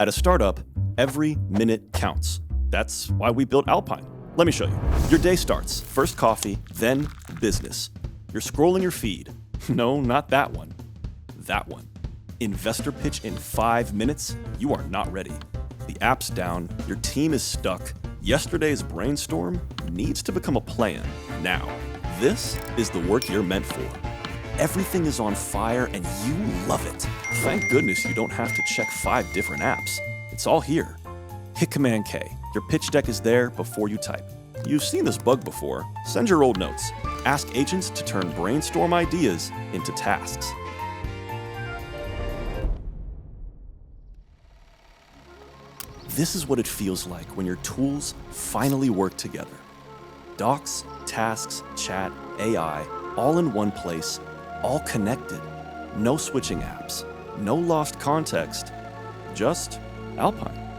At a startup, every minute counts. That's why we built Alpine. Let me show you. Your day starts. First coffee, then business. You're scrolling your feed. No, not that one. That one. Investor pitch in 5 minutes? You are not ready. The app's down. Your team is stuck. Yesterday's brainstorm needs to become a plan now. This is the work you're meant for. Everything is on fire and you love it. Thank goodness you don't have to check 5 different apps. It's all here. Hit Command K. Your pitch deck is there before you type. You've seen this bug before. Send your old notes. Ask agents to turn brainstorm ideas into tasks. This is what it feels like when your tools finally work together. Docs, tasks, chat, AI, all in one place, all connected. No switching apps, no lost context, just Alpine.